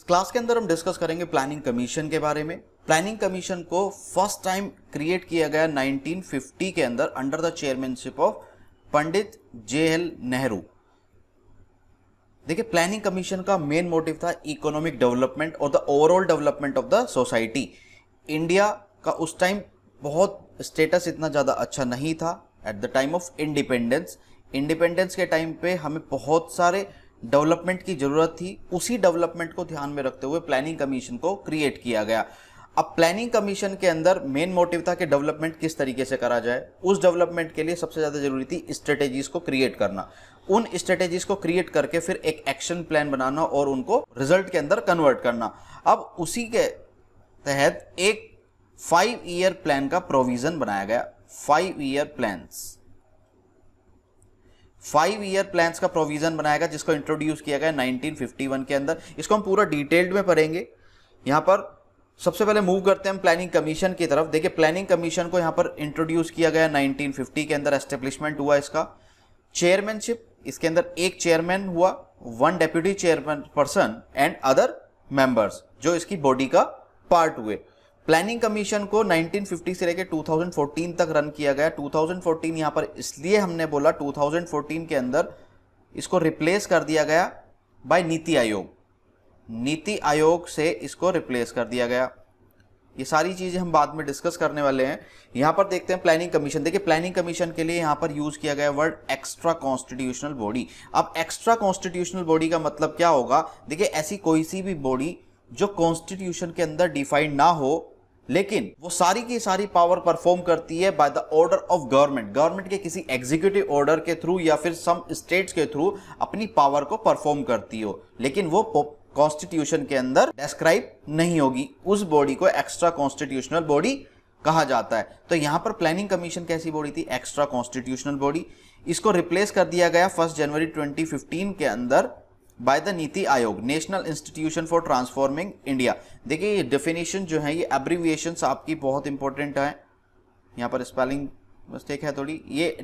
Class के अंदर हम डिस्कस करेंगे प्लानिंग कमीशन के बारे में। प्लानिंग कमीशन को फर्स्ट टाइम क्रिएट किया गया 1950 के अंदर under the chairmanship of Pandit JL Nehru. देखिए, प्लानिंग कमीशन का मेन मोटिव था इकोनॉमिक डेवलपमेंट और the overall development of the society. India का उस टाइम बहुत स्टेटस इतना ज़्यादा अच्छा नहीं था at the time of independence. Independence के टाइम पे हमें बहुत सारे डेवलपमेंट की ज़रूरत थी। उसी डेवलपमेंट को ध्यान में रखते हुए प्लानिंग कमीशन को क्रिएट किया गया। अब प्लानिंग कमीशन के अंदर मेन मोटिव था कि डेवलपमेंट किस तरीके से करा जाए। उस डेवलपमेंट के लिए सबसे ज़्यादा जरूरी थी स्ट्रेटेजीज को क्रिएट करना। उन स्ट्रेटेजीज को क्रिएट करके फिर एक एक्शन प्लान बनाना और उनको रिजल्ट के अंदर कन्वर्ट करना। अब उसी के तहत एक 5 ईयर प्लान का प्रोविजन बनाया गया। 5 ईयर प्लान्स का प्रोविजन बनाया गया, जिसको इंट्रोड्यूस किया गया 1951 के अंदर। इसको हम पूरा डिटेल्ड में पढ़ेंगे। यहां पर सबसे पहले मूव करते हैं हम प्लानिंग कमीशन की तरफ। देखिए, प्लानिंग कमीशन को यहां पर इंट्रोड्यूस किया गया 1950 के अंदर, एस्टेब्लिशमेंट हुआ इसका। चेयरमैनशिप, इसके अंदर एक चेयरमैन हुआ, 1 deputy chairman person and other members, जो इसकी बॉडी का पार्ट हुए। प्लानिंग कमीशन को 1950 से लेकर 2014 तक रन किया गया। 2014 यहां पर इसलिए हमने बोला 2014 के अंदर इसको रिप्लेस कर दिया गया बाय नीति आयोग। नीति आयोग से इसको रिप्लेस कर दिया गया। ये सारी चीजें हम बाद में डिस्कस करने वाले हैं। यहां पर देखते हैं प्लानिंग कमीशन। देखिए, प्लानिंग कमीशन के लिए यहां पर यूज किया गया वर्ड एक्स्ट्रा कॉन्स्टिट्यूशनल बॉडी। अब एक्स्ट्रा कॉन्स्टिट्यूशनल बॉडी का मतलब क्या होगा? देखिए, ऐसी कोई सी भी बॉडी जो कॉन्स्टिट्यूशन के अंदर डिफाइंड ना हो, लेकिन वो सारी की सारी पावर परफॉर्म करती है by the order of government. Government के किसी एग्जीक्यूटिव ऑर्डर के थ्रू या फिर सम स्टेट्स के थ्रू अपनी पावर को परफॉर्म करती हो, लेकिन वो कॉन्स्टिट्यूशन के अंदर डिस्क्राइब नहीं होगी। उस बॉडी को एक्स्ट्रा कॉन्स्टिट्यूशनल बॉडी कहा जाता है। तो यहां पर प्लानिंग कमीशन कैसी बॉडी थी? Extra constitutional body. इसको रिप्लेस कर दिया गया 1 जनवरी 2015 के अंदर by the NITI Aayog, national institution for transforming India. देखिए, ये डेफिनेशन जो है, ये एब्रीविएशंस आपकी बहुत इंपॉर्टेंट है। यहाँ पर स्पेलिंग मिस्टेक है थोड़ी। ये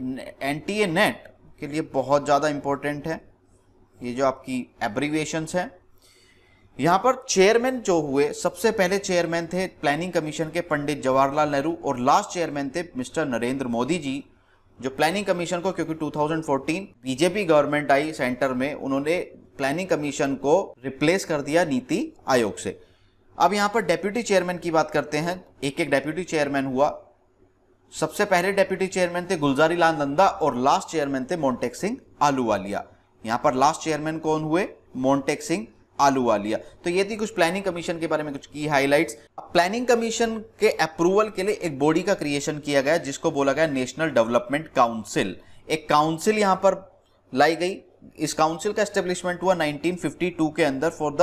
NTA नेट के लिए बहुत ज़्यादा इंपॉर्टेंट है, ये जो आपकी एब्रीविएशंस है। यहाँ पर चेयरमैन जो हुए, सबसे पहले चेयरमैन थे प्लानिंग कमीशन के पंडित जवाहरलाल नेहरू, और लास्ट चेयरमैन थे मिस्टर नरेंद्र मोदी जी, जो प्लानिंग कमीशन को, क्योंकि 2014 बीजेपी गवर्नमेंट आई सेंटर में, उन्होंने प्लानिंग कमीशन को रिप्लेस कर दिया नीति आयोग से। अब यहां पर डेप्यूटी चेयरमैन की बात करते हैं। एक एक डेप्यूटी चेयरमैन हुआ। सबसे पहले डेप्यूटी चेयरमैन थे गुलजारी लाल नंदा और लास्ट चेयरमैन थे मोंटेक सिंह आलूवालिया। यहां पर लास्ट चेयरमैन कौन हुए? मोंटेक सिंह आलूवालिया। तो ये थी कुछ प्लानिंग कमीशन के बारे में कुछ की हाइलाइट्स। प्लानिंग कमीशन के अप्रूवल के लिए एक बॉडी का क्रिएशन किया गया, जिसको बोला गया नेशनल डेवलपमेंट काउंसिल। एक काउंसिल यहां पर लाई गई। इस काउंसिल का एस्टेब्लिशमेंट हुआ 1952 के अंदर फॉर द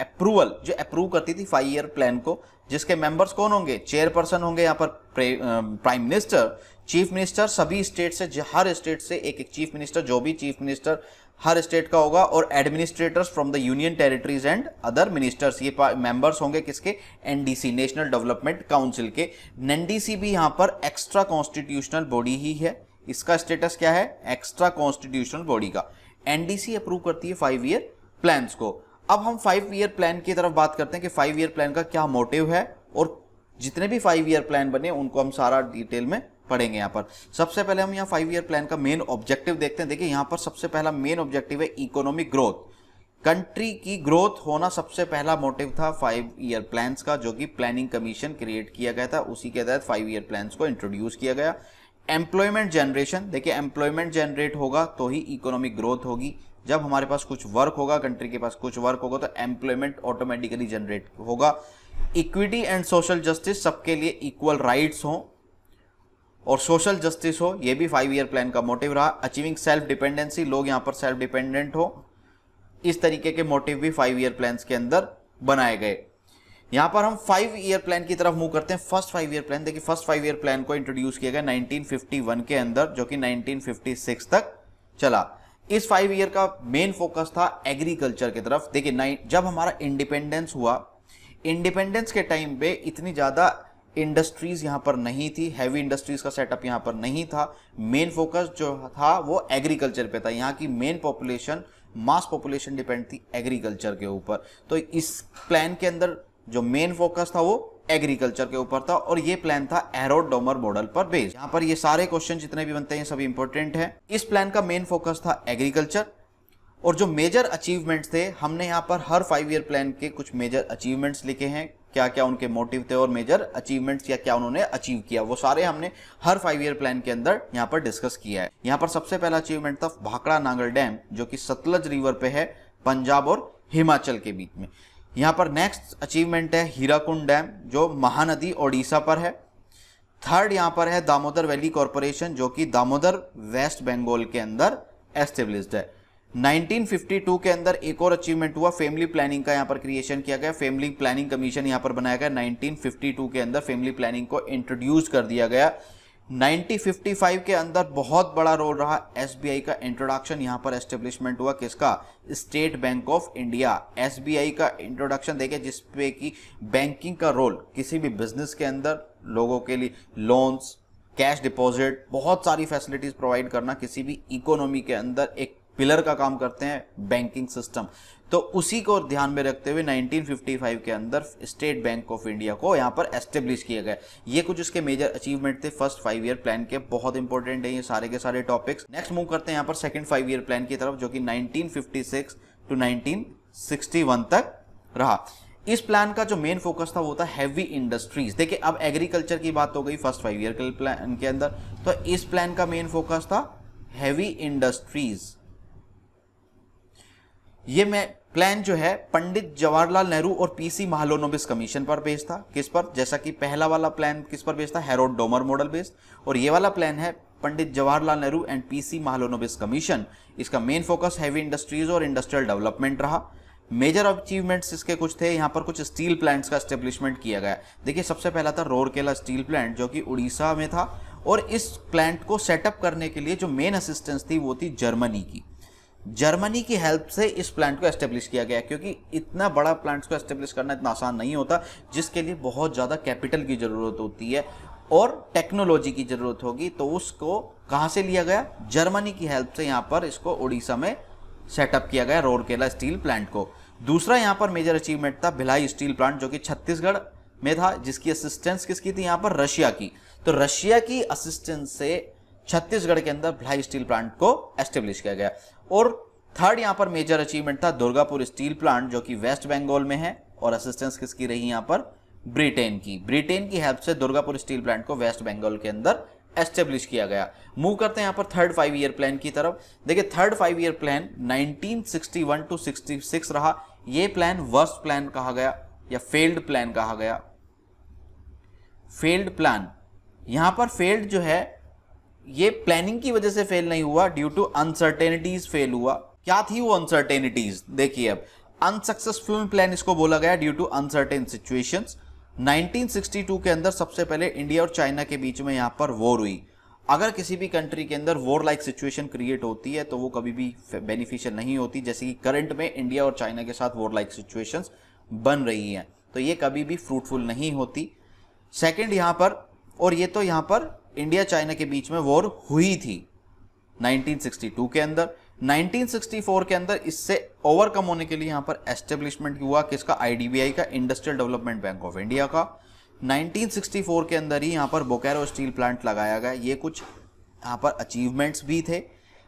अप्रूवल, जो अप्रूव करती थी 5 ईयर प्लान को, जिसके मेंबर्स कौन होंगे? चेयरपर्सन होंगे यहाँ पर प्राइम मिनिस्टर, चीफ मिनिस्टर, सभी स्टेट से, हर स्टेट से एक एक चीफ मिनिस्टर, जो भी चीफ मिनिस्टर हर स्टेट का होगा, और administrators from the union territories and other ministers. ये मेंबर्स होंगे किसके? NDC, नेशनल डेवलपमेंट काउंसिल के। NDC भी यहाँ पर एक्स्ट्रा कॉन्स्टिट्यूशनल बॉडी ही है। इसका स्टेटस क्या है? एक्स्ट्रा कॉन्स्टिट्यूशनल बॉडी का। NDC अप्रूव करती है 5 ईयर प्लान्स को। अब हम 5 ईयर प्लान की तरफ बात करते हैं कि 5 ईयर प्लान का क्या मोटिव है, और जितने भी 5 ईयर प्लान बने उनको हम सारा डिटेल में पढ़ेंगे। यहाँ पर सबसे पहले हम यहाँ 5 ईयर प्लान का मेन ऑब्जेक्टिव देखते हैं। देखिए, यहाँ पर सबसे पहला मेन ऑब्जेक्टिव है इकोनॉमिक ग्रोथ। कंट्री की ग्रोथ होना सबसे पहला मोटिव था 5 ईयर प्लान्स का, जो कि प्लानिंग कमीशन क्रिएट किया गया था। उसी के तहत 5 ईयर प्लान्स को इंट्रोड्यूस किया गया। एम्प्लॉयमेंट जनरेशन, देखिए, एम्प्लॉयमेंट जनरेट होगा तो ही इकोनॉमिक ग्रोथ होगी। जब हमारे पास कुछ वर्क होगा, कंट्री के पास कुछ वर्क होगा, तो एम्प्लॉयमेंट ऑटोमेटिकली जनरेट होगा। इक्विटी एंड सोशल जस्टिस, सबके लिए इक्वल राइट्स हों और सोशल जस्टिस हो, ये भी 5 ईयर प्लान का मोटिव रहा। अचीविंग सेल्फ डिपेंडेंसी, लोग यहाँ पर सेल्फ डिपेंडेंट हो, इस तरीके के मोटिव भी 5 ईयर प्लान्स के अंदर बनाए गए। यहां पर हम 5 ईयर प्लान की तरफ मूव करते हैं। फर्स्ट 5 ईयर प्लान, देखिए, फर्स्ट 5 ईयर प्लान को इंट्रोड्यूस किया गया 1951 के अंदर, जो कि 1956 तक चला। इस 5 ईयर का मेन फोकस था एग्रीकल्चर की तरफ। देखिए, जब हमारा इंडिपेंडेंस हुआ, इंडिपेंडेंस के टाइम पे इतनी ज्यादा इंडस्ट्रीज यहां पर नहीं थी, हैवी इंडस्ट्रीज का सेटअप यहां पर नहीं था। मेन फोकस जो था वो एग्रीकल्चर पे था। यहाँ की मेन पॉपुलेशन मास पॉपुलेशन डिपेंड थी एग्रीकल्चर के ऊपर। तो इस प्लान के अंदर जो मेन फोकस था वो एग्रीकल्चर के ऊपर था और ये प्लान था हेरोड-डोमर मॉडल पर बेस्ड। यहाँ पर ये सारे क्वेश्चन जितने भी बनते हैं सभी इंपॉर्टेंट हैं। इस प्लान का मेन फोकस था एग्रीकल्चर और जो मेजर अचीवमेंट्स थे हमने यहाँ पर हर 5 ईयर प्लान के कुछ मेजर अचीवमेंट्स लिखे हैं, क्या क्या उनके मोटिव थे और मेजर अचीवमेंट्स या क्या उन्होंने अचीव किया, वो सारे हमने हर 5 ईयर प्लान के अंदर यहाँ पर डिस्कस किया है। यहाँ पर सबसे पहला अचीवमेंट था भाखड़ा नांगल डैम जो कि सतलज रिवर पे है, पंजाब और हिमाचल के बीच में। यहाँ पर नेक्स्ट अचीवमेंट है हीराकुंड डैम जो महानदी ओडिशा पर है। थर्ड यहाँ पर है दामोदर वैली कॉरपोरेशन जो कि दामोदर वेस्ट बंगाल के अंदर एस्टेब्लिश्ड है। 1952 के अंदर एक और अचीवमेंट हुआ, फैमिली प्लानिंग का यहाँ पर क्रिएशन किया गया, फैमिली प्लानिंग कमीशन यहाँ पर बनाया गया। 1952 के अंदर फैमिली प्लानिंग को इंट्रोड्यूस कर दिया गया। 1955 के अंदर बहुत बड़ा रोल रहा एसबीआई का इंट्रोडक्शन, यहाँ पर एस्टेब्लिशमेंट हुआ किसका, state bank of India. SBI का इंट्रोडक्शन देखे जिसपे कि बैंकिंग का रोल किसी भी बिजनेस के अंदर लोगों के लिए लोन्स, कैश डिपॉजिट, बहुत सारी फैसिलिटीज प्रोवाइड करना, किसी भी इकोनॉमी के अंदर एक पिलर का काम करते हैं बैंकिंग सिस्टम। तो उसी को ध्यान में रखते हुए 1955 के अंदर स्टेट बैंक ऑफ इंडिया को यहाँ पर एस्टेब्लिश किया गया। ये कुछ इसके मेजर अचीवमेंट थे फर्स्ट 5 ईयर प्लान के, बहुत इंपॉर्टेंट है ये सारे के सारे टॉपिक्स। नेक्स्ट मूव करते हैं यहाँ पर सेकंड 5 ईयर प्लान की तरफ जो कि 1956 टू 1961 तक रहा। इस प्लान का जो मेन फोकस था वो था हैवी इंडस्ट्रीज। देखिए अब एग्रीकल्चर की बात हो गई फर्स्ट 5 ईयर के प्लान के अंदर, तो इस प्लान का मेन फोकस था हैवी इंडस्ट्रीज। ये मैं प्लान जो है पंडित जवाहरलाल नेहरू और पीसी महालोनोबिस कमीशन पर बेस्ड था। किस पर, जैसा कि पहला वाला प्लान किस पर बेस्ड था, हेरोड-डोमर मॉडल बेस्ड, और ये वाला प्लान है Pandit Jawaharlal Nehru and PC Mahalanobis commission. इसका मेन फोकस हैवी इंडस्ट्रीज और इंडस्ट्रियल डेवलपमेंट रहा। मेजर अचीवमेंट्स इसके कुछ थे, यहाँ पर कुछ स्टील प्लांट्स का एस्टेब्लिशमेंट किया गया। देखिए सबसे पहला था रोरकेला स्टील प्लांट जो कि उड़ीसा में था और इस प्लांट को सेटअप करने के लिए जो मेन असिस्टेंस थी वो थी जर्मनी की। जर्मनी की हेल्प से इस प्लांट को एस्टेब्लिश किया गया क्योंकि इतना बड़ा प्लांट्स को एस्टेब्लिश करना इतना आसान नहीं होता, जिसके लिए बहुत ज़्यादा कैपिटल की ज़रूरत होती है और टेक्नोलॉजी की ज़रूरत होगी। तो उसको कहाँ से लिया गया, जर्मनी की हेल्प से यहाँ पर इसको उड़ीसा में सेटअप किया गया रोरकेला स्टील प्लांट को। दूसरा यहाँ पर मेजर अचीवमेंट था भिलाई स्टील प्लांट जो कि छत्तीसगढ़ में था, जिसकी असिस्टेंस किसकी थी यहाँ पर, रशिया की। तो रशिया की असिस्टेंस से छत्तीसगढ़ के अंदर भिलाई स्टील प्लांट को एस्टेब्लिश किया गया। और थर्ड यहाँ पर मेजर अचीवमेंट था दुर्गापुर स्टील प्लांट जो कि वेस्ट बंगाल में है और असिस्टेंस किसकी रही यहाँ पर, ब्रिटेन की। ब्रिटेन की हेल्प से दुर्गापुर स्टील प्लांट को वेस्ट बंगाल के अंदर एस्टेब्लिश किया गया। मूव करते हैं यहाँ पर थर्ड 5 ईयर प्लान की तरफ। देखिए थर्ड 5 ईयर प्लान 1961 टू 66 रहा। ये प्लान वर्स्ट प्लान कहा गया या फेल्ड प्लान कहा गया। फेल्ड प्लान, यहाँ पर फेल्ड जो है ये प्लानिंग की वजह से फेल नहीं हुआ, ड्यू टू अनसर्टेनिटीज फेल हुआ। क्या थी वो अनसर्टेनिटीज, देखिए अब अनसक्सेसफुल प्लान इसको बोला गया ड्यू टू अनसर्टेन सिचुएशंस। 1962 के अंदर सबसे पहले इंडिया और चाइना के बीच में यहाँ पर वॉर हुई। अगर किसी भी कंट्री के अंदर वॉर लाइक सिचुएशन क्रिएट होती है तो वो कभी भी बेनिफिशियल नहीं होती, जैसे कि करंट में इंडिया और चाइना के साथ वॉर लाइक सिचुएशंस बन रही हैं, तो ये कभी भी फ्रूटफुल नहीं होती। सेकेंड यहाँ पर, और ये तो यहाँ पर इंडिया चाइना के बीच में वॉर हुई थी 1962 के अंदर। 1964 के अंदर इससे ओवरकम होने के लिए यहाँ पर एस्टेब्लिशमेंट हुआ किसका, आईडीबीआई का, industrial development bank of India का। 1964 के अंदर ही यहाँ पर बोकारो स्टील प्लांट लगाया गया। ये कुछ यहाँ पर अचीवमेंट्स भी थे।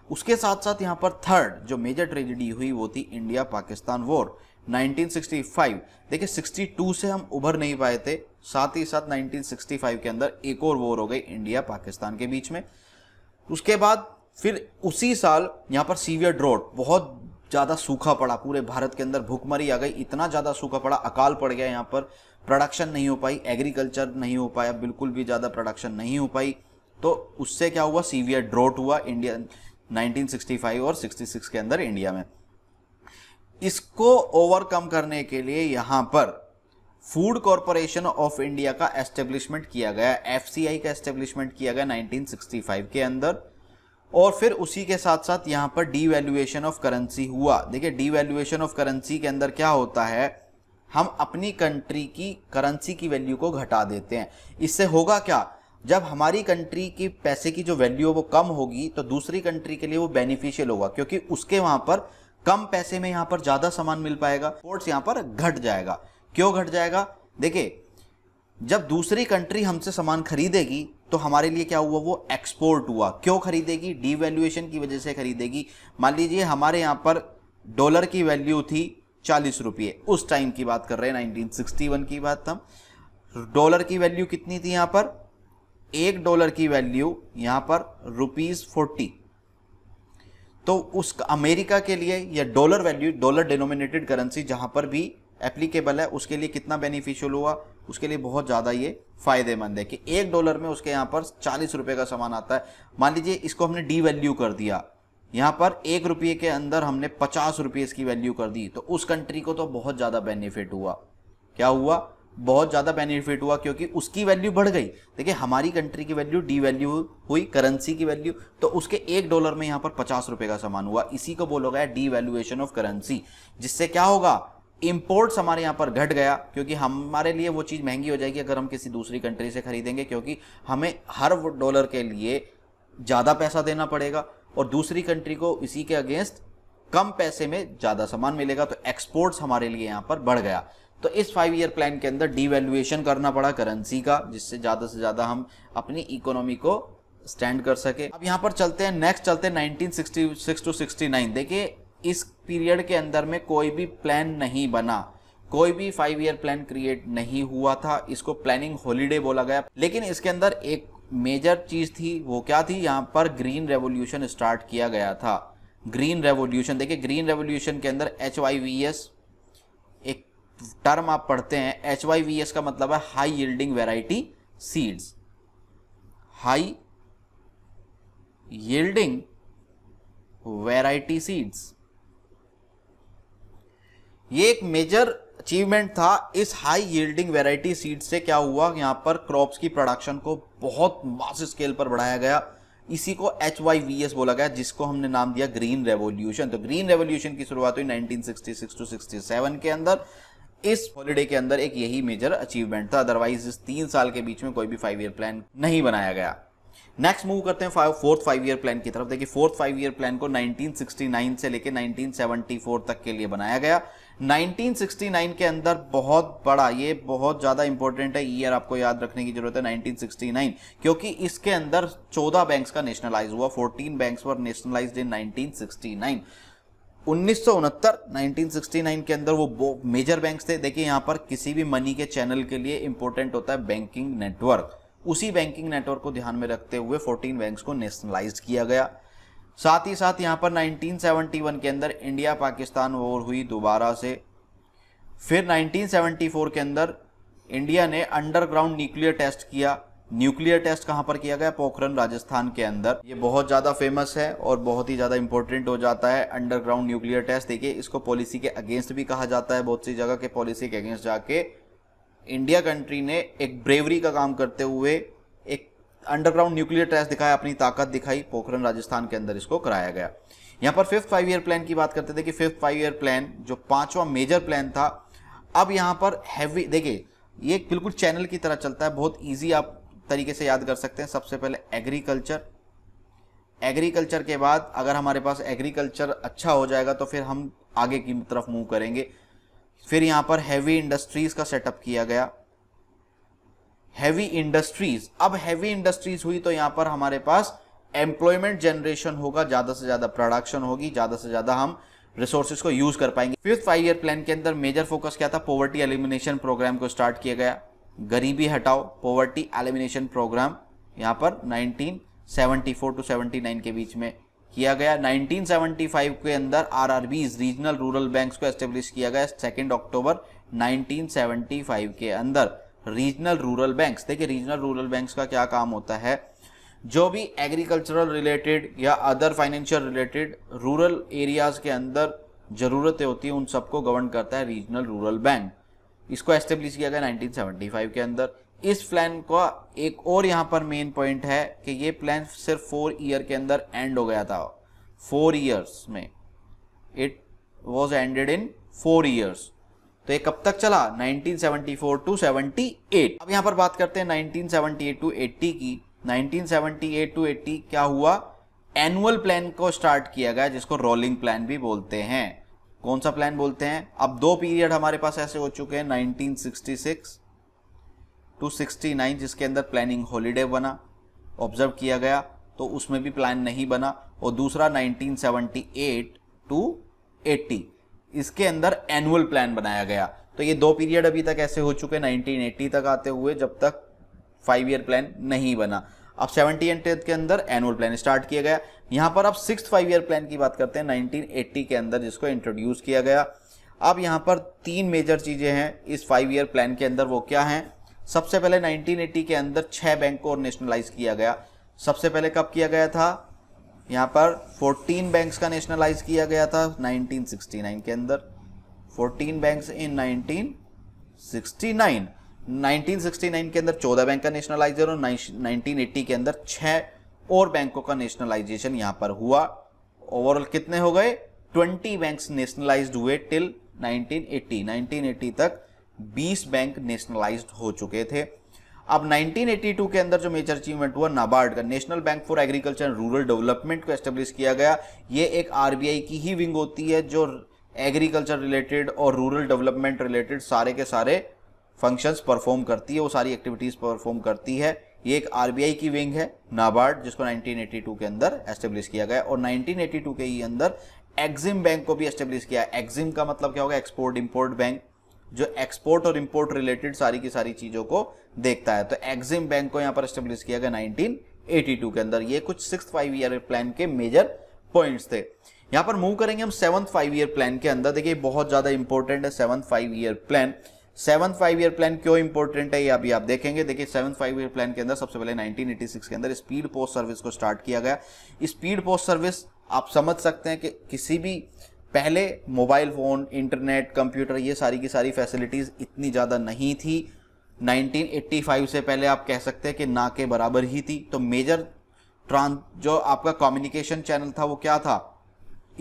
उसके साथ साथ यहाँ पर थर्ड जो मेजर ट्रेजेडी हुई वो थी इंडिया पाकिस्तान वॉर 1965। देखिए 62 से हम उभर नहीं पाए थे, साथ ही साथ 1965 के अंदर एक और वॉर हो गई इंडिया पाकिस्तान के बीच में। उसके बाद फिर उसी साल यहाँ पर सीवियर ड्रॉट, बहुत ज़्यादा सूखा पड़ा, पूरे भारत के अंदर भूखमरी आ गई, इतना ज़्यादा सूखा पड़ा, अकाल पड़ गया, यहाँ पर प्रोडक्शन नहीं हो पाई, एग्रीकल्चर नहीं हो पाया, बिल्कुल भी ज़्यादा प्रोडक्शन नहीं हो पाई। तो उससे क्या हुआ, सीवियर ड्रॉट हुआ इंडिया 1965 और 66 के अंदर इंडिया में। इसको ओवरकम करने के लिए यहाँ पर फूड कॉरपोरेशन ऑफ इंडिया का एस्टेब्लिशमेंट किया गया, एफसीआई का एस्टेब्लिशमेंट किया गया 1965 के अंदर। और फिर उसी के साथ साथ यहाँ पर डीवैल्यूएशन ऑफ करेंसी हुआ। देखिए डीवैल्यूएशन ऑफ करेंसी के अंदर क्या होता है, हम अपनी कंट्री की करेंसी की वैल्यू को घटा देते हैं। इससे होगा क्या, जब हमारी कंट्री की पैसे की जो वैल्यू है वो कम होगी तो दूसरी कंट्री के लिए वो बेनिफिशियल होगा, क्योंकि उसके वहाँ पर कम पैसे में यहाँ पर ज्यादा सामान मिल पाएगा, एक्सपोर्ट्स यहाँ पर घट जाएगा। क्यों घट जाएगा? देखिए, जब दूसरी कंट्री हमसे सामान खरीदेगी तो हमारे लिए क्या हुआ, वो एक्सपोर्ट हुआ। क्यों खरीदेगी? डीवैल्यूएशन की वजह से खरीदेगी। मान लीजिए हमारे यहाँ पर डॉलर की वैल्यू थी 40 रुपये, उस टाइम की बात कर रहे हैं, 1961 की बात। हम डॉलर की वैल्यू कितनी थी यहाँ पर? $1 की वैल्यू यहाँ पर ₹40। तो उस अमेरिका के लिए या dollar value, dollar denominated currency जहां पर भी एप्लीकेबल है, उसके लिए कितना बेनिफिशियल हुआ? उसके लिए बहुत ज़्यादा ये फायदेमंद है कि $1 में उसके यहाँ पर 40 रुपये का सामान आता है। मान लीजिए इसको हमने डी वैल्यू कर दिया, यहाँ पर ₹1 के अंदर हमने 50 रुपये इसकी वैल्यू कर दी, तो उस कंट्री को तो बहुत ज़्यादा बेनिफिट हुआ। क्या हुआ? बहुत ज़्यादा बेनिफिट हुआ, क्योंकि उसकी वैल्यू बढ़ गई। देखिए, हमारी कंट्री की वैल्यू डी वैल्यू हुई, करेंसी की वैल्यू, तो उसके $1 में यहाँ पर 50 रुपये का सामान हुआ। इसी को बोला गया डी वैल्यूएशन ऑफ करेंसी, जिससे क्या होगा, इंपोर्ट्स हमारे यहाँ पर घट गया, क्योंकि हमारे लिए वो चीज़ महंगी हो जाएगी अगर हम किसी दूसरी कंट्री से खरीदेंगे, क्योंकि हमें हर डॉलर के लिए ज़्यादा पैसा देना पड़ेगा और दूसरी कंट्री को इसी के अगेंस्ट कम पैसे में ज़्यादा सामान मिलेगा, तो एक्सपोर्ट्स हमारे लिए यहाँ पर बढ़ गया। तो इस 5 ईयर प्लान के अंदर डीवैल्यूएशन करना पड़ा करेंसी का, जिससे ज़्यादा से ज़्यादा हम अपनी इकोनॉमी को स्टैंड कर सके। अब यहाँ पर चलते हैं, नेक्स्ट चलते हैं 1966 to 69। देखिए, इस पीरियड के अंदर में कोई भी प्लान नहीं बना, कोई भी 5 ईयर प्लान क्रिएट नहीं हुआ था। इसको प्लानिंग हॉलीडे बोला गया। लेकिन इसके अंदर एक मेजर चीज थी, वो क्या थी? यहाँ पर ग्रीन रेवोल्यूशन स्टार्ट किया गया था। ग्रीन रेवोल्यूशन, देखिए ग्रीन रेवोल्यूशन के अंदर HYVS एक टर्म आप पढ़ते हैं। HYVS का मतलब है high yielding variety seeds. High yielding variety seeds, ये एक मेजर अचीवमेंट था। इस हाई यील्डिंग वैरायटी सीड से क्या हुआ, यहाँ पर क्रॉप्स की प्रोडक्शन को बहुत मासिव स्केल पर बढ़ाया गया। इसी को HYVS बोला गया, जिसको हमने नाम दिया ग्रीन रेवोल्यूशन। तो ग्रीन रेवोल्यूशन की शुरुआत हुई 1966 to 67 के अंदर। इस हॉलिडे के अंदर एक यही मेजर अचीवमेंट था, अदरवाइज इस 3 साल के बीच में कोई भी 5 ईयर प्लान नहीं बनाया गया। नेक्स्ट मूव करते हैं फोर्थ 5 ईयर प्लान की तरफ। देखिए, फोर्थ 5 ईयर प्लान को 1969 से लेकर 1974 तक के लिए बनाया गया। 1969 के अंदर बहुत बड़ा, ये बहुत ज़्यादा इंपॉर्टेंट है, ईयर आपको याद रखने की जरूरत है 1969, क्योंकि इसके अंदर 14 बैंक्स का नेशनलाइज हुआ। 14 बैंक्स वर नेशनलाइज्ड इन 1969। 1969 के अंदर वो मेजर बैंक्स थे। देखिए, यहाँ पर किसी भी मनी के चैनल के लिए इंपॉर्टेंट होता है बैंकिंग नेटवर्क। उसी बैंकिंग नेटवर्क को ध्यान में रखते हुए 14 बैंक्स को नेशनलाइज किया गया। साथ ही साथ यहाँ पर 1971 के अंदर इंडिया पाकिस्तान वॉर हुई दोबारा से। फिर 1974 के अंदर इंडिया ने अंडरग्राउंड न्यूक्लियर टेस्ट किया। न्यूक्लियर टेस्ट कहाँ पर किया गया? पोखरन राजस्थान के अंदर। ये बहुत ज़्यादा फेमस है और बहुत ही ज़्यादा इंपॉर्टेंट हो जाता है अंडरग्राउंड न्यूक्लियर टेस्ट। देखिए, इसको पॉलिसी के अगेंस्ट भी कहा जाता है। बहुत सी जगह के पॉलिसी के अगेंस्ट जाके इंडिया कंट्री ने एक ब्रेवरी का काम करते हुए एक अंडरग्राउंड न्यूक्लियर टेस्ट दिखाया, अपनी ताकत दिखाई। पोखरन राजस्थान के अंदर इसको कराया गया। यहाँ पर 5th 5 ईयर प्लान की बात करते थे कि 5th 5 ईयर प्लान जो 5वां मेजर प्लान था, अब यहाँ पर हैवी, देखिए ये बिल्कुल चैनल की तरह चलता है, बहुत ईजी आप तरीके से याद कर सकते हैं। सबसे पहले एग्रीकल्चर, एग्रीकल्चर के बाद अगर हमारे पास एग्रीकल्चर अच्छा हो जाएगा तो फिर हम आगे की तरफ मूव करेंगे। फिर यहाँ पर हैवी इंडस्ट्रीज का सेटअप किया गया। हैवी इंडस्ट्रीज, अब हैवी इंडस्ट्रीज हुई तो यहाँ पर हमारे पास एम्प्लॉयमेंट जनरेशन होगा, ज्यादा से ज्यादा प्रोडक्शन होगी, ज्यादा से ज्यादा हम रिसोर्सेज को यूज कर पाएंगे। 5th 5 ईयर प्लान के अंदर मेजर फोकस क्या था? पॉवर्टी एलिमिनेशन प्रोग्राम को स्टार्ट किया गया। गरीबी हटाओ, पॉवर्टी एलिमिनेशन प्रोग्राम यहाँ पर 1974 to 79 के बीच में किया गया। 1975 के अंदर RRBs, रीजनल रूरल बैंक्स को एस्टेब्लिश किया गया। 2 अक्टूबर 1975 के अंदर रीजनल रूरल बैंक्स। देखिए, रीजनल रूरल बैंक्स का क्या काम होता है? जो भी एग्रीकल्चरल रिलेटेड या other financial related rural areas के अंदर जरूरतें होती हैं, उन सबको गवर्न करता है रीजनल रूरल बैंक। इसको एस्टेब्लिश किया गया 1975 के अंदर। इस प्लान का एक और यहाँ पर मेन पॉइंट है कि ये प्लान सिर्फ 4 ईयर के अंदर एंड हो गया था। 4 ईयर्स में, it was ended in 4 years. तो ये कब तक चला? 1974 to 78। अब यहाँ पर बात करते हैं 1978 to 80 की। 1978 to 80 क्या हुआ? एनुअल प्लान को स्टार्ट किया गया जिसको रोलिंग प्लान भी बोलते हैं। कौन सा प्लान बोलते हैं? अब दो पीरियड हमारे पास ऐसे हो चुके हैं 1966 टू 69 जिसके अंदर प्लानिंग हॉलीडे बना, ऑब्जर्व किया गया, तो उसमें भी प्लान नहीं बना। और दूसरा 1978 टू 80 इसके अंदर एनुअल प्लान बनाया गया। तो ये दो पीरियड अभी तक ऐसे हो चुके 1980 तक आते हुए जब तक 5 ईयर प्लान नहीं बना। अब 70 एंड 10 के अंदर एनुअल प्लान स्टार्ट किया गया। यहां पर अब 6th 5 ईयर प्लान की बात करते हैं 1980 के अंदर जिसको इंट्रोड्यूस किया गया। अब यहां पर 3 मेजर चीजें हैं इस 5 ईयर प्लान के अंदर, वो क्या हैं? सबसे पहले 1980 के अंदर 6 बैंक को नेशनलाइज किया गया। सबसे पहले कब किया गया था? यहां पर 14 बैंक्स का नेशनलाइज किया गया था 1969 के अंदर। 14 बैंक्स इन 1969। 1969 के अंदर 14 बैंक का नेशनलाइजेशन और 1980 के अंदर 6 और बैंकों का नेशनलाइजेशन यहां पर हुआ। ओवरऑल कितने हो गए? 20 बैंक्स नेशनलाइज्ड हुए टिल 1980। 1980 तक 20 बैंक नेशनलाइज्ड हो चुके थे। अब 1982 के अंदर जो मेजर अचीवमेंट हुआ, नाबार्ड का national bank for agriculture and rural development को एस्टेब्लिश किया गया। ये एक आरबीआई की ही विंग होती है जो एग्रीकल्चर रिलेटेड और रूरल डेवलपमेंट रिलेटेड सारे के सारे फंक्शंस परफॉर्म करती है, वो सारी एक्टिविटीज परफॉर्म करती है। ये एक आरबीआई की विंग है नाबार्ड जिसको 1982 के अंदर एस्टेब्लिश किया गया। और 1982 के ही अंदर एक्जिम बैंक को भी एस्टेब्लिश किया। एक्जिम का मतलब क्या होगा? एक्सपोर्ट इंपोर्ट बैंक, जो एक्सपोर्ट और इंपोर्ट रिलेटेड सारी की सारी चीजों को देखता है। तो एक्जिम बैंक को यहां पर एस्टेब्लिश किया गया 1982 के अंदर। ये कुछ 6th 5 ईयर प्लान के मेजर पॉइंट्स थे। यहां पर मूव करेंगे हम 7th 5 ईयर प्लान के अंदर। देखिए बहुत ज्यादा इंपॉर्टेंट है 7th 5 year plan. 7th 5 year plan क्यों इंपॉर्टेंट है ये अभी आप देखेंगे। देखिए 7th 5 ईयर प्लान के अंदर सबसे पहले 1986 के अंदर स्पीड पोस्ट सर्विस को स्टार्ट किया गया। स्पीड पोस्ट सर्विस आप समझ सकते हैं कि किसी भी पहले मोबाइल फोन, इंटरनेट, कंप्यूटर, ये सारी की सारी फैसिलिटीज इतनी ज्यादा नहीं थी। 1985 से पहले आप कह सकते हैं कि ना के बराबर ही थी। तो मेजर जो आपका कम्युनिकेशन चैनल था वो क्या था?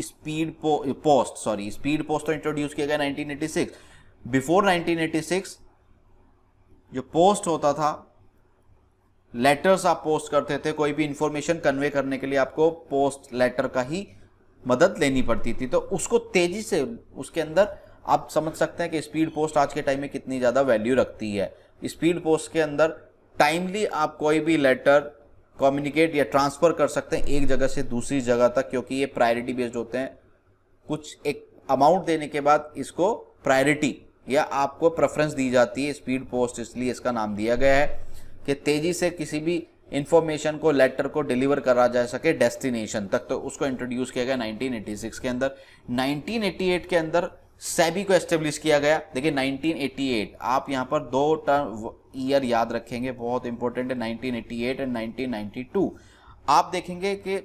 स्पीड पोस्ट तो इंट्रोड्यूस किया गया 1986। बिफोर 1986 जो पोस्ट होता था, लेटर्स आप पोस्ट करते थे, कोई भी इंफॉर्मेशन कन्वे करने के लिए आपको पोस्ट लेटर का ही मदद लेनी पड़ती थी। तो उसको तेजी से उसके अंदर आप समझ सकते हैं कि स्पीड पोस्ट आज के टाइम में कितनी ज्यादा वैल्यू रखती है। स्पीड पोस्ट के अंदर टाइमली आप कोई भी लेटर कम्युनिकेट या ट्रांसफर कर सकते हैं एक जगह से दूसरी जगह तक, क्योंकि ये प्रायोरिटी बेस्ड होते हैं। कुछ एक अमाउंट देने के बाद इसको प्रायोरिटी या आपको प्रेफरेंस दी जाती है। स्पीड पोस्ट इसलिए इसका नाम दिया गया है कि तेजी से किसी भी इंफॉर्मेशन को, लेटर को डिलीवर करा जा सके डेस्टिनेशन तक। तो उसको इंट्रोड्यूस किया गया 1986 के अंदर। 1988 के अंदर सेबी को एस्टेब्लिश किया गया। देखिए 1988 आप यहां पर 2 टर्म ईयर याद रखेंगे, बहुत इंपॉर्टेंट है, 1988 एंड 1992। आप देखेंगे कि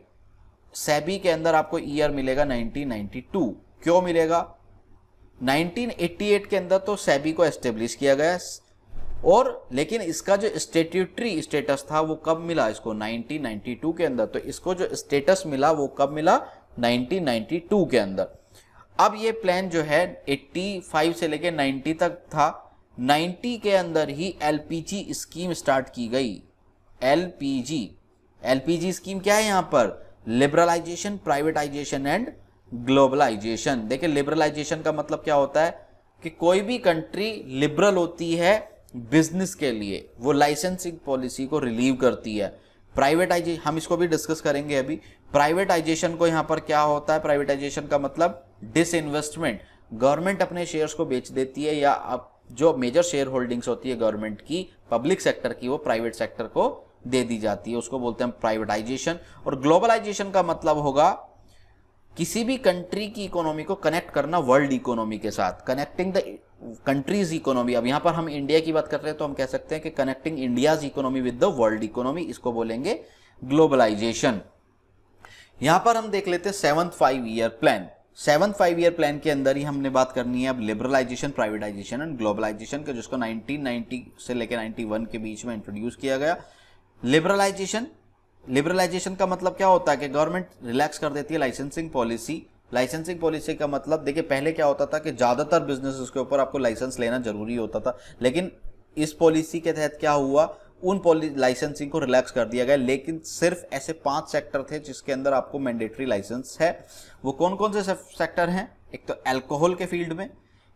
सेबी के अंदर आपको ईयर मिलेगा 1992। क्यों मिलेगा? 1988 के अंदर तो सेबी को एस्टेब्लिश किया गया और लेकिन इसका जो स्टेट्यूटरी स्टेटस था वो कब मिला इसको? 1992 के अंदर। तो इसको जो स्टेटस मिला वो कब मिला? 1992 के अंदर। अब ये प्लान जो है 85 से लेकर 90 तक था। 90 के अंदर ही एलपीजी स्कीम स्टार्ट की गई। एलपीजी स्कीम क्या है यहां पर? Liberalisation, privatisation and globalisation. देखिए लिबरलाइजेशन का मतलब क्या होता है कि कोई भी कंट्री लिबरल होती है बिजनेस के लिए, वो लाइसेंसिंग पॉलिसी को रिलीव करती है। प्राइवेटाइजेशन हम इसको भी डिस्कस करेंगे अभी। प्राइवेटाइजेशन को यहां पर क्या होता है? प्राइवेटाइजेशन का मतलब डिसइन्वेस्टमेंट। गवर्नमेंट अपने शेयर्स को बेच देती है या अब जो मेजर शेयर होल्डिंग्स होती है गवर्नमेंट की, पब्लिक सेक्टर की, वो प्राइवेट सेक्टर को दे दी जाती है, उसको बोलते हैं प्राइवेटाइजेशन। और ग्लोबलाइजेशन का मतलब होगा किसी भी कंट्री की इकोनॉमी को कनेक्ट करना वर्ल्ड इकोनॉमी के साथ, कनेक्टिंग द कंट्रीज इकोनॉमी। अब यहां पर हम इंडिया की बात कर रहे हैं तो हम कह सकते हैं कि connecting India's economy with the world economy, इसको बोलेंगे ग्लोबलाइजेशन। यहां पर हम देख लेते हैं 7th 5 year plan. 7th 5 year plan के अंदर ही हमने बात करनी है अब लिबरलाइजेशन, प्राइवेटाइजेशन एंड ग्लोबलाइजेशन के, जिसको 1990 से लेकर 91 के बीच में इंट्रोड्यूस किया गया। लिबरलाइजेशन का मतलब क्या होता है कि गवर्नमेंट रिलैक्स कर देती है लाइसेंसिंग पॉलिसी। लाइसेंसिंग पॉलिसी का मतलब देखिए पहले क्या होता था कि ज्यादातर बिजनेस के ऊपर आपको लाइसेंस लेना जरूरी होता था, लेकिन इस पॉलिसी के तहत क्या हुआ, उन लाइसेंसिंग को रिलैक्स कर दिया गया, लेकिन सिर्फ ऐसे 5 सेक्टर थे जिसके अंदर आपको मैंडेटरी लाइसेंस है। वो कौन कौन से सेक्टर हैं? एक तो अल्कोहल के फील्ड में,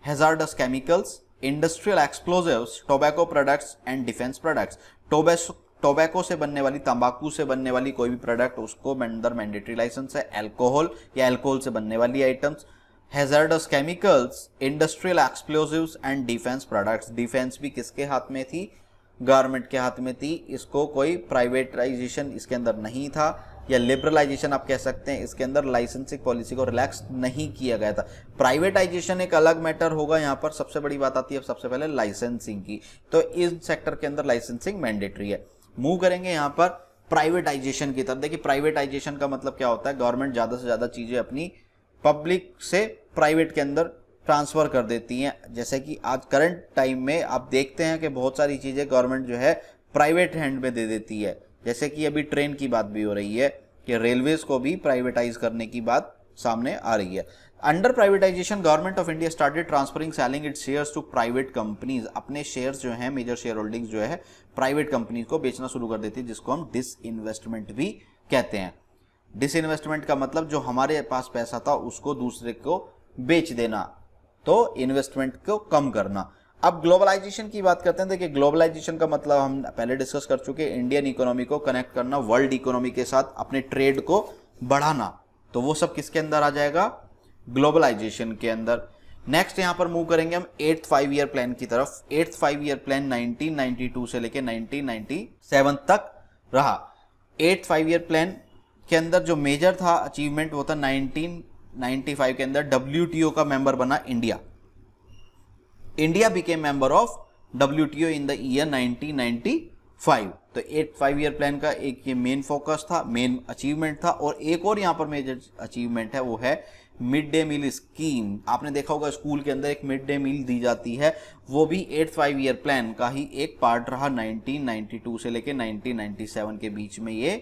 hazards chemicals, industrial explosives, tobacco products and defence products. Tobacco से बनने वाली, तंबाकू से बनने वाली कोई भी प्रोडक्ट, उसको अंदर मैंडेटरी लाइसेंस है। अल्कोहल या अल्कोहल से बनने वाली items, hazards chemicals, industrial explosives and defence products. Defence भी किसके हाथ में थी? गवर्नमेंट के हाथ में थी। इसको कोई प्राइवेटाइजेशन इसके अंदर नहीं था, या लिबरलाइजेशन आप कह सकते हैं, इसके अंदर लाइसेंसिंग पॉलिसी को रिलैक्स नहीं किया गया था। प्राइवेटाइजेशन एक अलग मैटर होगा, यहाँ पर सबसे बड़ी बात आती है सबसे पहले लाइसेंसिंग की। तो इस सेक्टर के अंदर लाइसेंसिंग मैंडेटरी है। मूव करेंगे यहाँ पर प्राइवेटाइजेशन की तरफ। देखिए प्राइवेटाइजेशन का मतलब क्या होता है? गवर्नमेंट ज़्यादा से ज़्यादा चीज़ें अपनी पब्लिक से प्राइवेट के अंदर ट्रांसफ़र कर देती हैं। जैसे कि आज करंट टाइम में आप देखते हैं कि बहुत सारी चीज़ें गवर्नमेंट जो है प्राइवेट हैंड में दे देती है। जैसे कि अभी ट्रेन की बात भी हो रही है कि रेलवेज़ को भी प्राइवेटाइज करने की बात सामने आ रही है। Under privatisation government of India started transferring selling its shares to private companies. अपने शेयर्स जो हैं, मेजर शेयर होल्डिंग्स जो है प्राइवेट कंपनीज को बेचना शुरू कर देती है, जिसको हम डिसइन्वेस्टमेंट भी कहते हैं। डिसइन्वेस्टमेंट का मतलब जो हमारे पास पैसा था उसको दूसरे को बेच देना, तो इन्वेस्टमेंट को कम करना। अब ग्लोबलाइजेशन की बात करते हैं। देखिए ग्लोबलाइजेशन का मतलब हम पहले डिस्कस कर चुके हैं, इंडियन इकोनॉमी को कनेक्ट करना वर्ल्ड इकोनॉमी के साथ, अपने ट्रेड को बढ़ाना। तो वो सब किसके अंदर आ जाएगा? ग्लोबलाइजेशन के अंदर। नेक्स्ट यहां पर मूव करेंगे हम 8th 5 ईयर प्लान की तरफ। 8th 5 ईयर प्लान 1992 से लेकर 1997 तक रहा। 8th 5 ईयर प्लान के अंदर जो मेजर था अचीवमेंट वो था 1995 के अंदर WTO का मेंबर बना India. India became member of WTO in the year 1995। तो 8th 5 ईयर प्लान का एक ये मेन फोकस था, मेन अचीवमेंट था। और एक और यहाँ पर मेजर अचीवमेंट है, वो है मिड डे मील स्कीम। आपने देखा होगा स्कूल के अंदर एक मिड डे मील दी जाती है, वो भी 8th 5 ईयर प्लान का ही एक पार्ट रहा। 1992 से लेकर 1997 के बीच में ये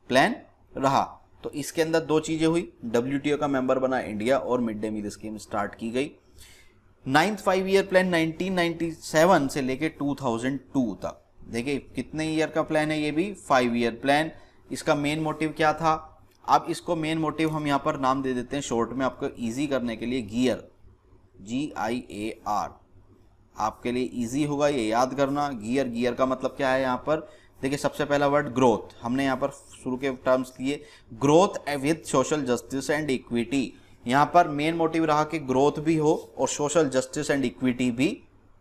प्लान रहा। तो इसके अंदर दो चीजें हुई, WTO का मेंबर बना इंडिया और mid day meal scheme start की गई। 9th 5 ईयर प्लान 1997 से लेके 2002 तक। देखिए कितने ईयर का प्लान है? ये भी 5 ईयर प्लान। इसका मेन मोटिव क्या था? अब इसको मेन मोटिव हम यहाँ पर नाम दे देते हैं शॉर्ट में आपको इजी करने के लिए, गियर, GIAR। आपके लिए इजी होगा ये याद करना। गियर का मतलब क्या है यहाँ पर? देखिए सबसे पहला वर्ड ग्रोथ, हमने यहाँ पर शुरू के टर्म्स लिए, growth with social justice and equity. यहाँ पर मेन मोटिव रहा कि ग्रोथ भी हो और सोशल जस्टिस एंड इक्विटी भी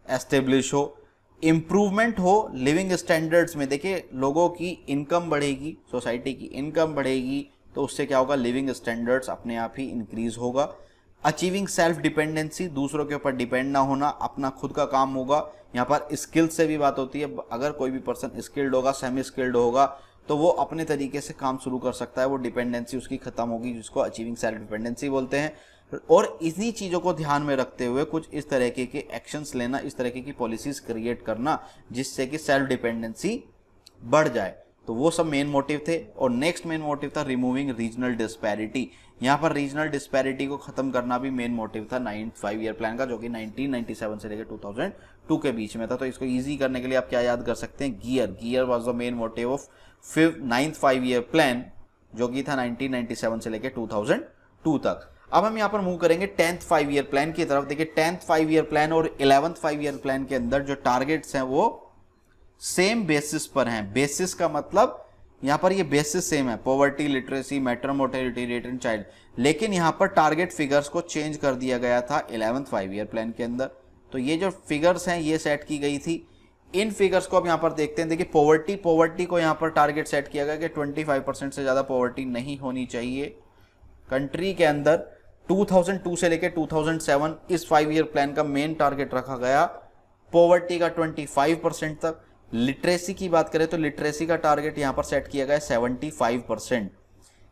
एस्टेब्लिश हो, इम्प्रूवमेंट हो लिविंग स्टैंडर्ड्स में। देखिए लोगों की इनकम बढ़ेगी, सोसाइटी की इनकम बढ़ेगी, तो उससे क्या होगा? लिविंग स्टैंडर्ड्स अपने आप ही इंक्रीज होगा। अचीविंग सेल्फ डिपेंडेंसी, दूसरों के ऊपर डिपेंड ना होना, अपना खुद का काम होगा। यहाँ पर स्किल से भी बात होती है, अगर कोई भी पर्सन स्किल्ड होगा, सेमी स्किल्ड होगा, तो वो अपने तरीके से काम शुरू कर सकता है, वो डिपेंडेंसी उसकी खत्म होगी, जिसको अचीविंग सेल्फ डिपेंडेंसी बोलते हैं। और इन्हीं चीज़ों को ध्यान में रखते हुए कुछ इस तरीके के एक्शंस लेना, इस तरीके की पॉलिसीज क्रिएट करना, जिससे कि सेल्फ डिपेंडेंसी बढ़ जाए। तो वो सब मेन मोटिव थे। और नेक्स्ट मेन मोटिव था रिमूविंग रीजनल डिस्पैरिटी। यहाँ पर रीजनल डिस्पैरिटी को खत्म करना भी मेन मोटिव था 9th 5 ईयर प्लान का, जो कि 1997 से लेकर 2002 के बीच में था। तो इसको इजी करने के लिए आप क्या याद कर सकते हैं? Gear was the main motive of 9th 5 year plan, जो कि था 1997 से लेकर 2002 तक। अब हम यहाँ पर मूव करेंगे 10th 5 ईयर प्लान की तरफ। देखिए 10th 5 ईयर प्लान और 11th 5 ईयर प्लान के अंदर जो टारगेट्स हैं वो सेम बेसिस पर हैं। बेसिस का मतलब यहाँ पर ये बेसिस सेम है, poverty, literacy, maternal mortality rate in child, लेकिन यहाँ पर टारगेट फिगर्स को चेंज कर दिया गया था 11th 5 ईयर प्लान के अंदर। तो ये जो फिगर्स हैं ये सेट की गई थी। इन फिगर्स को अब यहाँ पर देखते हैं। देखिए पॉवर्टी को यहाँ पर टारगेट सेट किया गया कि 25% से ज़्यादा पॉवर्टी नहीं होनी चाहिए कंट्री के अंदर। 2002 से लेकर 2007 इस 5 ईयर प्लान का मेन टारगेट रखा गया पॉवर्टी का 25% तक। लिटरेसी की बात करें तो लिटरेसी का टारगेट यहाँ पर सेट किया गया 75%,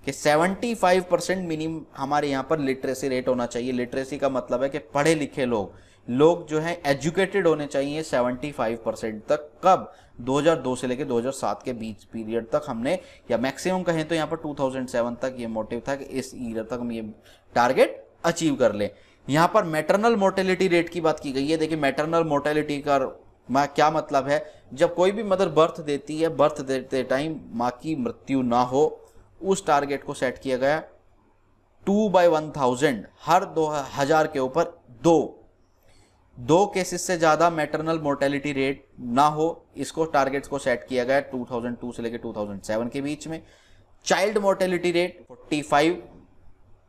कि 75% मिनिमम हमारे यहाँ पर लिटरेसी रेट होना चाहिए। लिटरेसी का मतलब है कि पढ़े लिखे लोग जो हैं एजुकेटेड होने चाहिए 75% तक। कब? 2002 से लेकर 2007 के बीच पीरियड तक हमने, या मैक्सिमम कहें तो यहाँ पर 2007 तक ये मोटिव था कि इस ईयर तक हम ये टारगेट अचीव कर लें। यहाँ पर मैटरनल मोर्टेलिटी रेट की बात की गई है। देखिए मैटरनल मोर्टेलिटी का क्या मतलब है, जब कोई भी मदर बर्थ देती है, बर्थ देते टाइम माँ की मृत्यु ना हो, उस टारगेट को सेट किया गया 2/1000, हर 2000 के ऊपर दो केसेस से ज़्यादा मैटरनल मोर्टेलिटी रेट ना हो, इसको टारगेट्स को सेट किया गया 2002 से लेकर 2007 के बीच में। चाइल्ड मोर्टेलिटी रेट 45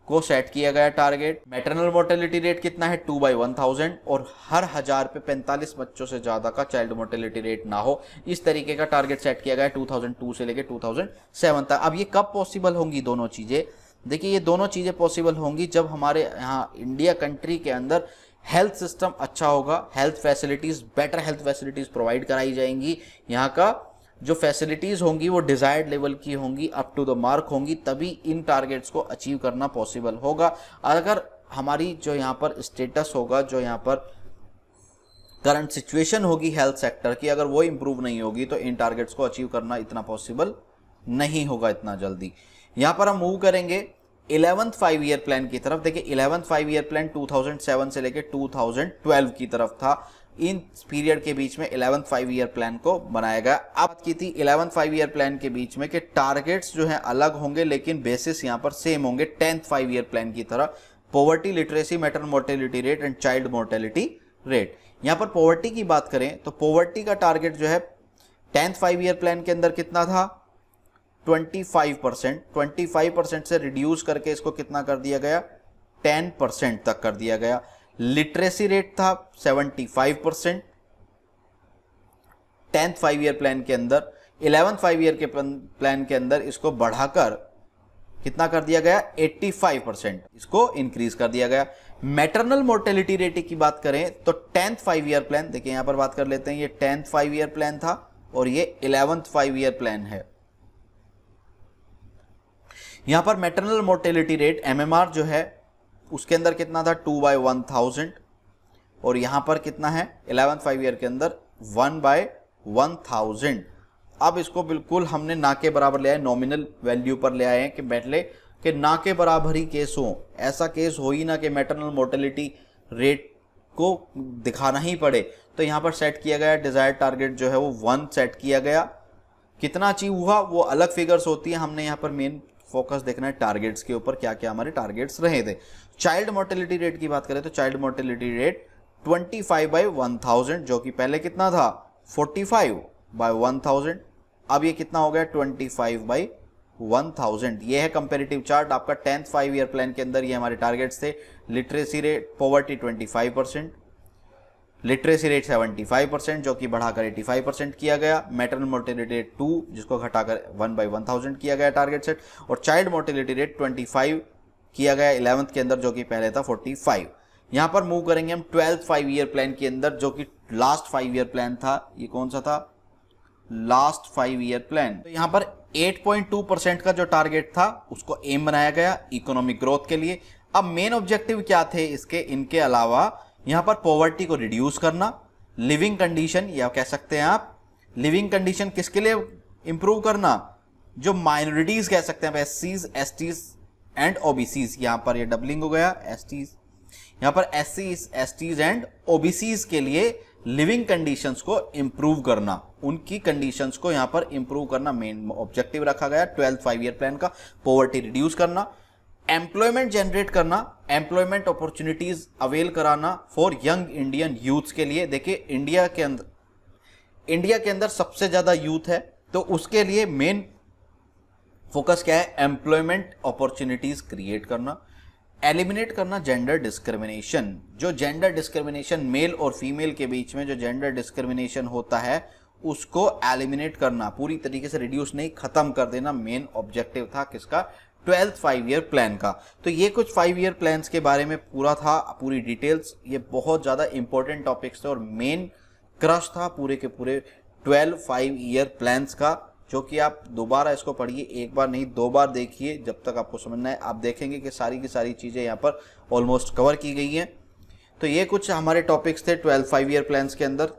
को सेट किया गया टारगेट। मैटरनल मोर्टेलिटी रेट कितना है 2/1000, और हर 1000 पे 45 बच्चों से ज़्यादा का चाइल्ड मोर्टेलिटी रेट ना हो, इस तरीके का टारगेट सेट किया गया 2002 से लेकर 2007 तक। अब ये कब पॉसिबल होंगी दोनों चीज़ें? देखिए, ये दोनों चीज़ें पॉसिबल होंगी जब हमारे यहाँ इंडिया कंट्री के अंदर हेल्थ सिस्टम अच्छा होगा, health facilities, better health facilities provide कराई जाएंगी, यहाँ का जो फैसिलिटीज़ होंगी वो डिज़ायर्ड लेवल की होंगी, अप टू द मार्क होंगी, तभी इन टारगेट्स को अचीव करना पॉसिबल होगा। अगर हमारी जो यहाँ पर स्टेटस होगा, जो यहाँ पर करंट सिचुएशन होगी हेल्थ सेक्टर की, अगर वो इम्प्रूव नहीं होगी तो इन टारगेट्स को अचीव करना इतना पॉसिबल नहीं होगा इतना जल्दी। यहाँ पर हम मूव करेंगे 11th 5 ईयर प्लान की तरफ। देखिए 11th 5 ईयर प्लान 2007 से लेकर 2012 की तरफ था। इन पीरियड के बीच में 11th 5 ईयर प्लान को बनाया गया। अब बात की थी 11th 5 ईयर प्लान के बीच में कि टारगेट्स जो हैं अलग होंगे, लेकिन बेसिस यहाँ पर सेम होंगे 10th 5 ईयर प्लान की तरह। Poverty, literacy, maternal mortality rate and child mortality rate. यहाँ पर पॉवर्टी की बात करें तो पॉवर्टी का टारगेट जो है 10th 5 ईयर प्लान के अंदर कितना था 25%। 25% से रिड्यूस करके इसको कितना कर दिया गया 10% तक कर दिया गया। लिटरेसी रेट था 75% 10th 5 ईयर प्लान के अंदर। 11th 5 ईयर के प्लान के अंदर इसको बढ़ाकर कितना कर दिया गया 85%, इसको इंक्रीज कर दिया गया। मैटरनल मोर्टेलिटी रेट की बात करें तो 10th 5 ईयर प्लान, देखिए यहां पर बात कर लेते हैं, ये 10th 5 ईयर प्लान था और ये 11th 5 ईयर प्लान है। यहां पर मैटरनल मोर्टेलिटी रेट MMR जो है उसके अंदर कितना था 2/1000, और यहां पर कितना है 11th 5 ईयर के अंदर 1/1000। अब इसको बिल्कुल हमने ना के बराबर ले आए, नॉमिनल वैल्यू पर ले आए हैं कि बैठ ले कि ना के बराबर ही केस हो। ऐसा केस हो ही ना कि मैटरनल मोर्टेलिटी रेट को दिखाना ही पड़े। तो यहाँ पर सेट किया गया डिजायर्ड टारगेट जो है वो 1 सेट किया गया। कितना अचीव हुआ वो अलग फिगर्स होती है, हमने यहाँ पर मेन फोकस देखना है टारगेट्स के ऊपर, क्या क्या हमारे टारगेट्स रहे थे। चाइल्ड मोर्टेलिटी रेट की बात करें तो चाइल्ड मोर्टेलिटी रेट 25/1000, जो कि पहले कितना था 45/1000, अब ये कितना हो गया 25/1000। ये है कंपैरेटिव चार्ट आपका 10th 5 ईयर प्लान के अंदर। ये हमारे टारगेट्स थे। Literacy rate, poverty 25%, literacy rate 75%, जो कि बढ़ाकर 85% किया गया। मैटरनल मोर्टेलिटी रेट 2, जिसको घटाकर 1/1000 किया गया टारगेट सेट, और चाइल्ड मोर्टेलिटी रेट 25 किया गया 11th के अंदर, जो कि पहले था 45। यहाँ पर मूव करेंगे हम 12th 5 ईयर प्लान के अंदर, जो कि लास्ट 5 ईयर प्लान था। ये कौन सा था लास्ट 5 ईयर प्लान। तो यहाँ पर 8.2% का जो टारगेट था उसको एम बनाया गया इकोनॉमिक ग्रोथ के लिए। अब मेन ऑब्जेक्टिव क्या थे इसके, इनके अलावा यहाँ पर पॉवर्टी को रिड्यूस करना, लिविंग कंडीशन, या कह सकते हैं आप लिविंग कंडीशन किसके लिए इंप्रूव करना, जो माइनॉरिटीज कह सकते हैं, SCs, STs एंड OBCs। यहाँ पर ये डबलिंग हो गया STs, यहाँ पर SCs, STs एंड OBCs के लिए लिविंग कंडीशंस को इंप्रूव करना, उनकी कंडीशंस को यहाँ पर इंप्रूव करना मेन ऑब्जेक्टिव रखा गया 12th 5 ईयर प्लान का। पॉवर्टी रिड्यूस करना, एम्प्लॉयमेंट जनरेट करना, एम्प्लॉयमेंट अपॉर्चुनिटीज अवेल कराना फॉर यंग इंडियन यूथ्स के लिए। देखिए इंडिया के अंदर सबसे ज्यादा यूथ है, तो उसके लिए मेन फोकस क्या है, एम्प्लॉयमेंट अपॉर्चुनिटीज क्रिएट करना, एलिमिनेट करना जेंडर डिस्क्रिमिनेशन। जो जेंडर डिस्क्रिमिनेशन मेल और फीमेल के बीच में जो जेंडर डिस्क्रिमिनेशन होता है उसको एलिमिनेट करना, पूरी तरीके से रिड्यूस नहीं, खत्म कर देना, मेन ऑब्जेक्टिव था किसका 12th 5 ईयर प्लान का। तो ये कुछ 5 ईयर प्लान्स के बारे में पूरा था, पूरी डिटेल्स। ये बहुत ज़्यादा इंपॉर्टेंट टॉपिक्स थे और मेन क्रश था पूरे के पूरे 12 5 ईयर प्लान्स का, जो कि आप दोबारा इसको पढ़िए, एक बार नहीं 2 बार देखिए जब तक आपको समझना है। आप देखेंगे कि सारी की सारी चीज़ें यहाँ पर ऑलमोस्ट कवर की गई हैं। तो ये कुछ हमारे टॉपिक्स थे 12 5 ईयर प्लान्स के अंदर।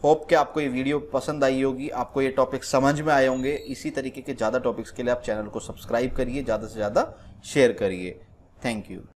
होप कि आपको ये वीडियो पसंद आई होगी, आपको ये टॉपिक समझ में आए होंगे। इसी तरीके के ज़्यादा टॉपिक्स के लिए आप चैनल को सब्सक्राइब करिए, ज़्यादा से ज़्यादा शेयर करिए। Thank you.